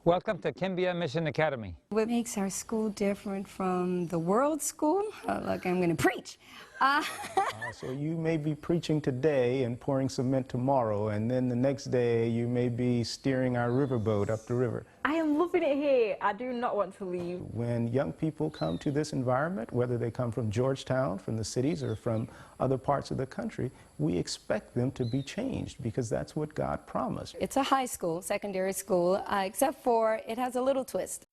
Welcome to Kimbia Mission Academy. What makes our school different from the world school? Look, I'm going to preach. So you may be preaching today and pouring cement tomorrow, and then the next day you may be steering our riverboat up the river. I am loving it here. I do not want to leave. When young people come to this environment, whether they come from Georgetown, from the cities, or from other parts of the country, we expect them to be changed because that's what God promised. It's a high school, secondary school, except for it has a little twist.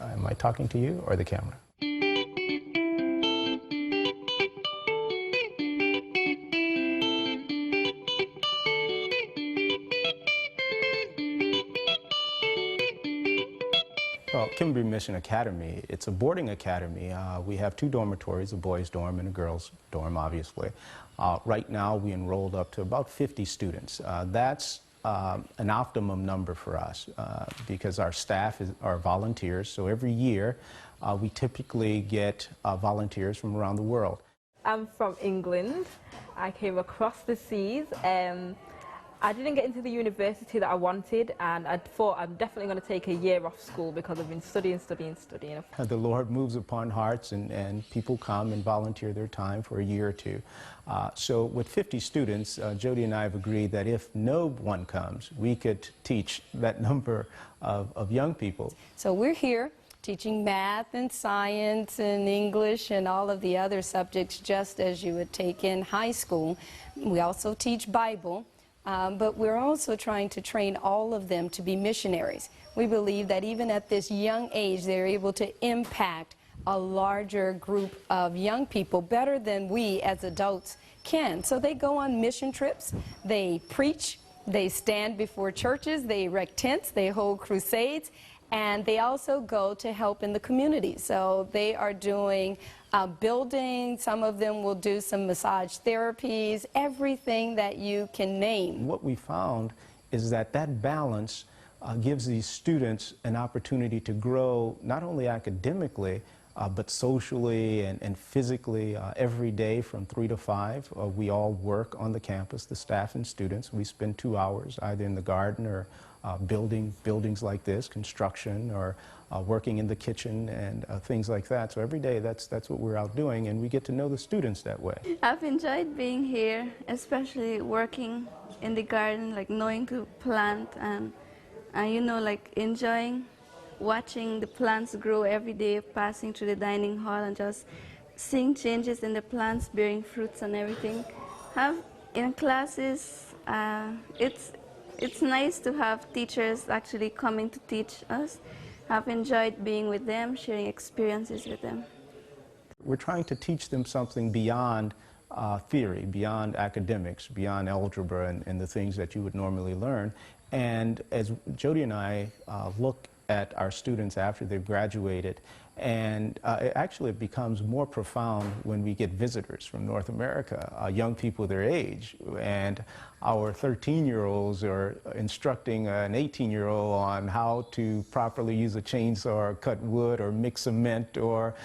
Am I talking to you or the camera? Well, Kimbia Mission Academy, it's a boarding academy. We have two dormitories, a boys' dorm and a girls' dorm, obviously. Right now, we enrolled up to about 50 students. That's an optimum number for us because our staff are volunteers. So every year, we typically get volunteers from around the world. I'm from England. I came across the seas. I didn't get into the university that I wanted, and I thought I'm definitely going to take a year off school because I've been studying. The Lord moves upon hearts, and people come and volunteer their time for a year or two. So with 50 students, Jody and I have agreed that if no one comes, we could teach that number of young people. So we're here teaching math and science and English and all of the other subjects just as you would take in high school. We also teach Bible. But we're also trying to train all of them to be missionaries. We believe that even at this young age, they're able to impact a larger group of young people better than we as adults can. So they go on mission trips, they preach, they stand before churches, they erect tents, they hold crusades, and they also go to help in the community. So they are doing building, some of them will do some massage therapies, everything that you can name. What we found is that that balance gives these students an opportunity to grow not only academically, but socially and physically every day from 3 to 5. We all work on the campus, the staff and students. We spend 2 hours either in the garden or building buildings like this, construction, or working in the kitchen and things like that. So every day that's what we're out doing, and we get to know the students that way. I've enjoyed being here, especially working in the garden, like knowing to plant and you know, like enjoying watching the plants grow every day, passing through the dining hall and just seeing changes in the plants bearing fruits and everything. In classes, it's nice to have teachers actually coming to teach us. I've enjoyed being with them, sharing experiences with them. We're trying to teach them something beyond theory, beyond academics, beyond algebra and the things that you would normally learn. And as Jody and I look at our students after they've graduated, and it actually becomes more profound when we get visitors from North America, young people their age, and our 13-year-olds are instructing an 18-year-old on how to properly use a chainsaw or cut wood or mix cement or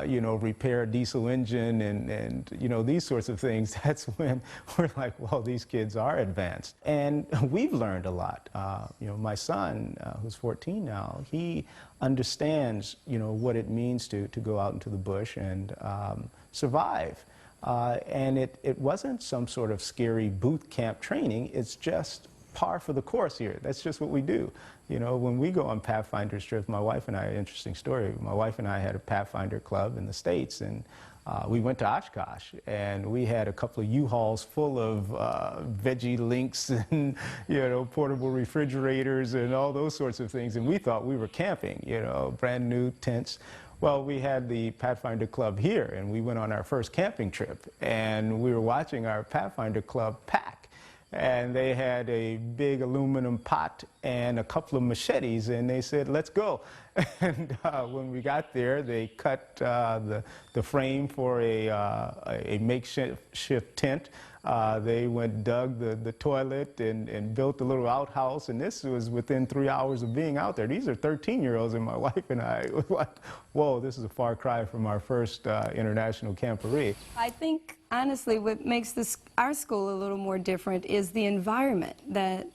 you know, repair a diesel engine and you know, these sorts of things. That's when we're like, well, these kids are advanced. And we've learned a lot. You know, my son, who's 14 now, he understands, you know, what it means to go out into the bush and survive. And it wasn't some sort of scary boot camp training. It's just par for the course here. That's just what we do. You know, when we go on Pathfinder trips, my wife and I, interesting story, my wife and I had a Pathfinder club in the States, and we went to Oshkosh, and we had a couple of U-Hauls full of veggie links and, you know, portable refrigerators and all those sorts of things, and we thought we were camping, you know, brand new tents. Well, we had the Pathfinder Club here, and we went on our first camping trip, and we were watching our Pathfinder Club pack. And they had a big aluminum pot and a couple of machetes, and they said, let's go. And when we got there, they cut the frame for a makeshift tent. They dug the toilet and built a little outhouse, and this was within 3 hours of being out there. These are 13-year-olds, and my wife and I were like, whoa, this is a far cry from our first international camporee. I think, honestly, what makes our school a little more different is the environment that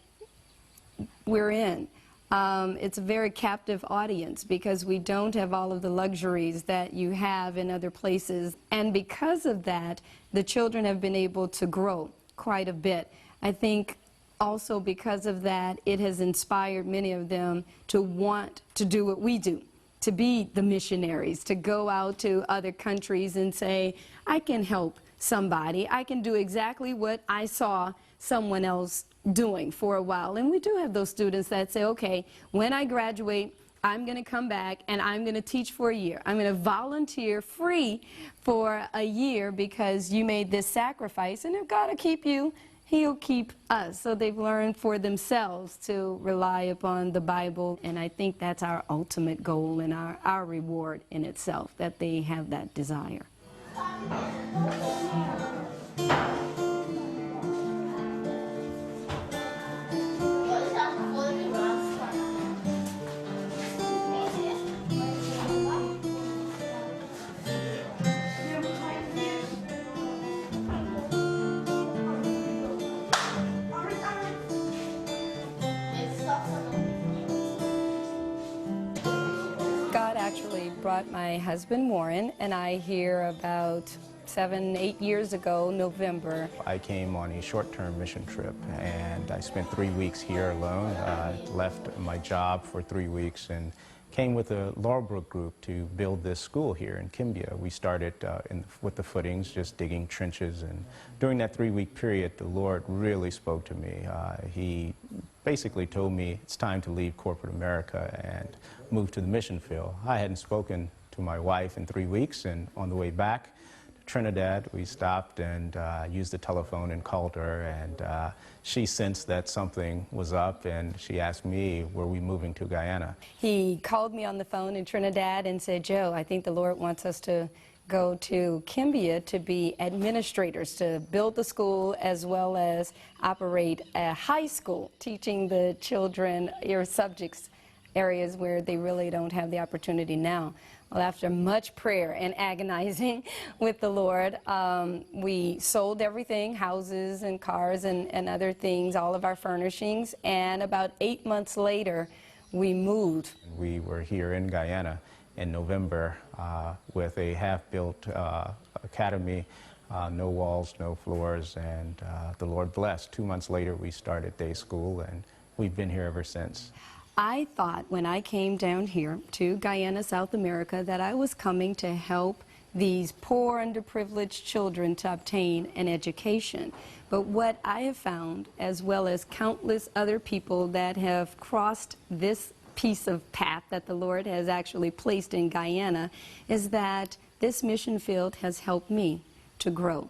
we're in. It's a very captive audience because we don't have all of the luxuries that you have in other places. And because of that, the children have been able to grow quite a bit. I think also because of that, it has inspired many of them to want to do what we do, to be the missionaries, to go out to other countries and say, I can help somebody. I can do exactly what I saw someone else doing for a while. And we do have those students that say, okay, when I graduate, I'm going to come back and I'm going to teach for a year. I'm going to volunteer free for a year because you made this sacrifice, and if God will keep you, He'll keep us. So they've learned for themselves to rely upon the Bible, and I think that's our ultimate goal and our reward in itself, that they have that desire. God actually brought my husband Warren and I here about 7, 8 years ago, November. I came on a short-term mission trip, and I spent 3 weeks here alone. Left my job for 3 weeks and came with the Laurelbrook group to build this school here in Kimbia. We started with the footings, just digging trenches, and during that 3-week period, the Lord really spoke to me. He basically told me it's time to leave corporate America and move to the mission field. I hadn't spoken to my wife in 3 weeks, and on the way back to Trinidad, we stopped and used the telephone and called her, and she sensed that something was up, and she asked me, were we moving to Guyana? He called me on the phone in Trinidad and said, Joe, I think the Lord wants us to go to Kimbia to be administrators, to build the school as well as operate a high school, teaching the children your subjects, areas where they really don't have the opportunity now. Well, after much prayer and agonizing with the Lord, we sold everything, houses and cars and other things, all of our furnishings, and about 8 months later, we moved. We were here in Guyana in November with a half-built academy, no walls, no floors, and the Lord blessed. 2 months later, we started day school, and we've been here ever since. I thought when I came down here to Guyana, South America, that I was coming to help these poor, underprivileged children to obtain an education. But what I have found, as well as countless other people that have crossed this piece of path that the Lord has actually placed in Guyana, is that this mission field has helped me to grow.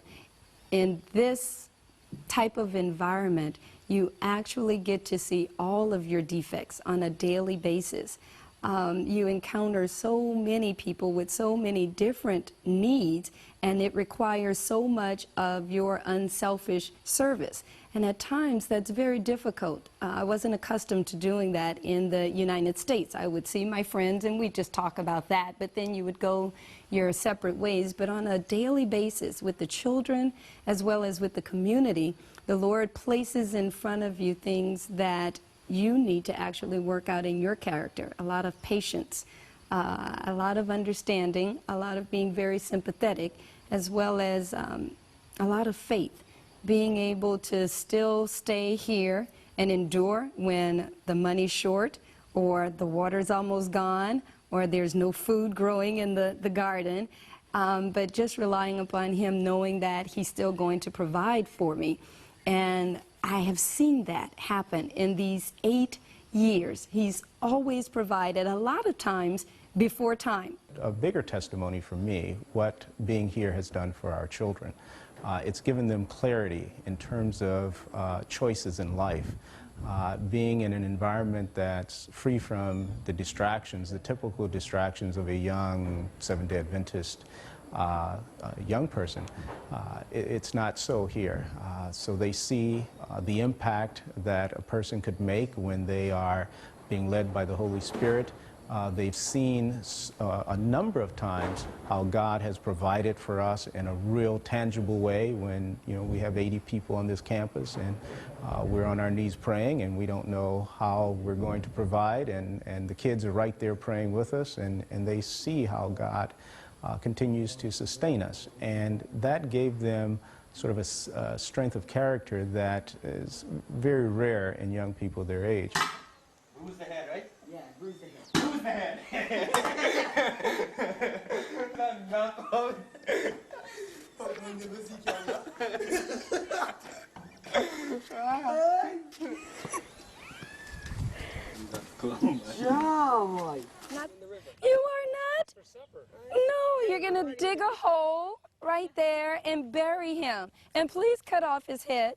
In this type of environment, you actually get to see all of your defects on a daily basis. You encounter so many people with so many different needs, and it requires so much of your unselfish service. And at times, that's very difficult. I wasn't accustomed to doing that in the United States. I would see my friends, and we'd just talk about that, but then you would go your separate ways. But on a daily basis, with the children as well as with the community, the Lord places in front of you things that you need to actually work out in your character. A lot of patience, a lot of understanding, a lot of being very sympathetic, as well as a lot of faith. Being able to still stay here and endure when the money's short, or the water's almost gone, or there's no food growing in the garden, but just relying upon Him, knowing that He's still going to provide for me. And I have seen that happen in these 8 years. He's always provided, a lot of times before time. A bigger testimony for me, what being here has done for our children. It's given them clarity in terms of choices in life. being in an environment that's free from the distractions, the typical distractions of a young Seventh-day Adventist young person. It's not so here. So they see the impact that a person could make when they are being led by the Holy Spirit. They've seen a number of times how God has provided for us in a real tangible way when, you know, we have 80 people on this campus and we're on our knees praying and we don't know how we're going to provide, and the kids are right there praying with us, and they see how God continues to sustain us. And that gave them sort of a strength of character that is very rare in young people their age. Bruise the head, right? Yeah, bruise the head. Bruise the head. You are not? No, you're going to dig a hole right there and bury him. And please cut off his head.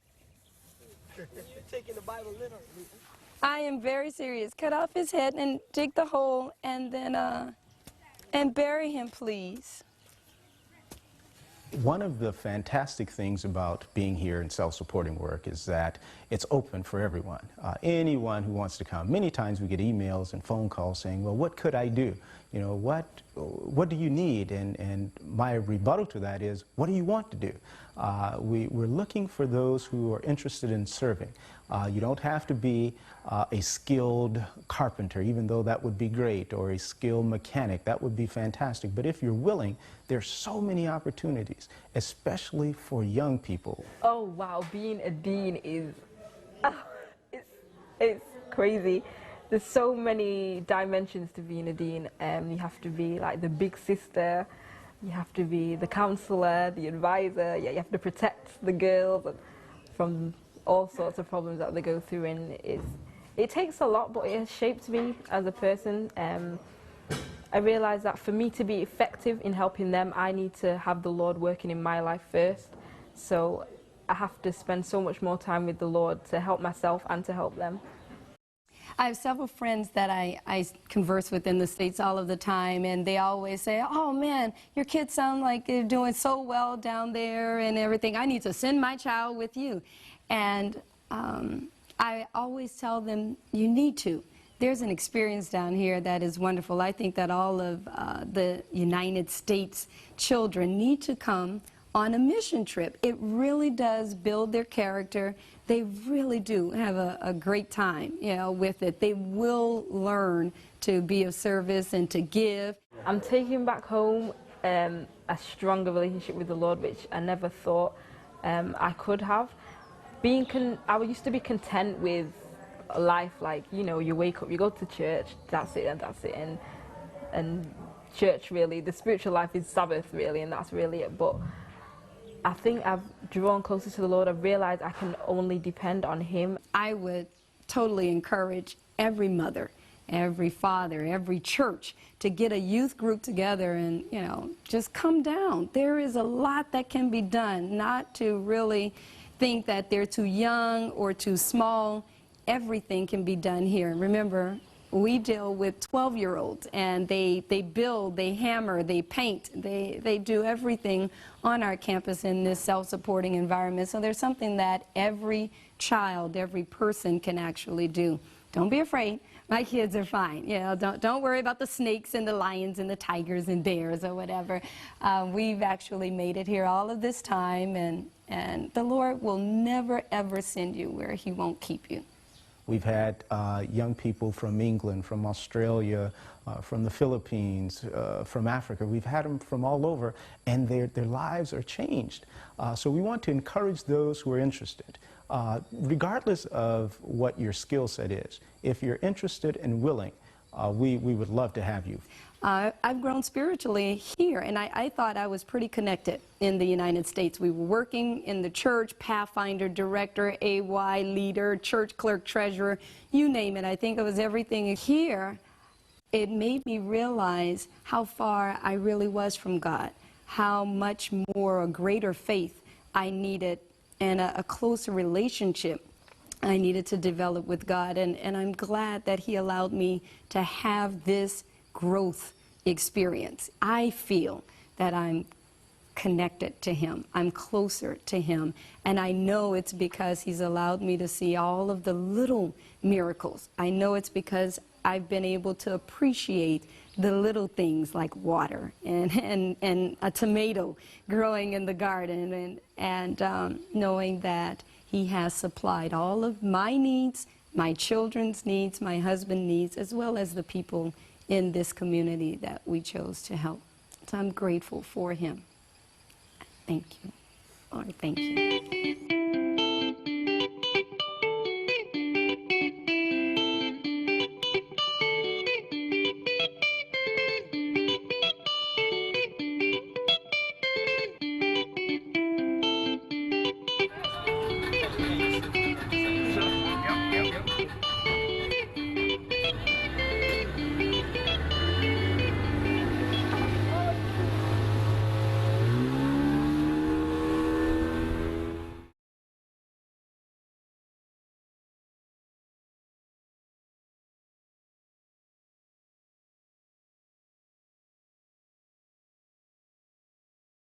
You're taking the Bible literally. I am very serious. Cut off his head and dig the hole and then and bury him, please. One of the fantastic things about being here in self-supporting work is that it's open for everyone, anyone who wants to come. Many times we get emails and phone calls saying, well, what could I do? You know, what do you need? And my rebuttal to that is, what do you want to do? We're looking for those who are interested in serving. You don't have to be a skilled carpenter, even though that would be great, or a skilled mechanic. That would be fantastic. But if you're willing, there's so many opportunities, especially for young people. Oh wow, being a dean is, it's crazy. There's so many dimensions to being a dean. You have to be like the big sister, you have to be the counselor, the advisor, you have to protect the girls from all sorts of problems that they go through, and it takes a lot, but it has shaped me as a person. I realized that for me to be effective in helping them, I need to have the Lord working in my life first. So I have to spend so much more time with the Lord to help myself and to help them. I have several friends that I converse with in the States all of the time, and they always say, oh man, your kids sound like they're doing so well down there and everything. I need to send my child with you. And I always tell them, you need to. There's an experience down here that is wonderful. I think that all of the United States children need to come on a mission trip. It really does build their character. They really do have a great time, you know, with it. They will learn to be of service and to give. I'm taking back home a stronger relationship with the Lord, which I never thought I could have. I used to be content with life, like, you know, you wake up, you go to church, that's it and that's it, and church really, the spiritual life is Sabbath really, and that's really it. But I think I've drawn closer to the Lord. I've realized I can only depend on Him. I would totally encourage every mother, every father, every church to get a youth group together and, you know, just come down. There is a lot that can be done, not to really think that they're too young or too small. Everything can be done here. Remember, we deal with 12-year-olds, and they build, they hammer, they paint, they do everything on our campus in this self-supporting environment. So there's something that every child, every person can actually do. Don't be afraid. My kids are fine. You know, don't worry about the snakes and the lions and the tigers and bears or whatever. We've actually made it here all of this time, and the Lord will never, ever send you where He won't keep you. We've had young people from England, from Australia, from the Philippines, from Africa. We've had them from all over, and their lives are changed. So we want to encourage those who are interested, regardless of what your skill set is. If you're interested and willing, we would love to have you. I've grown spiritually here, and I thought I was pretty connected in the United States. We were working in the church, Pathfinder, director, AY, leader, church clerk, treasurer, you name it. I think it was everything here. It made me realize how far I really was from God, how much more, a greater faith I needed, and a closer relationship I needed to develop with God, and I'm glad that He allowed me to have this growth experience. I feel that I'm connected to Him. I'm closer to Him, and I know it's because He's allowed me to see all of the little miracles. I know it's because I've been able to appreciate the little things like water and a tomato growing in the garden, and knowing that He has supplied all of my needs, my children's needs, my husband's needs, as well as the people in this community that we chose to help. So I'm grateful for Him. Thank you. Lord, thank you.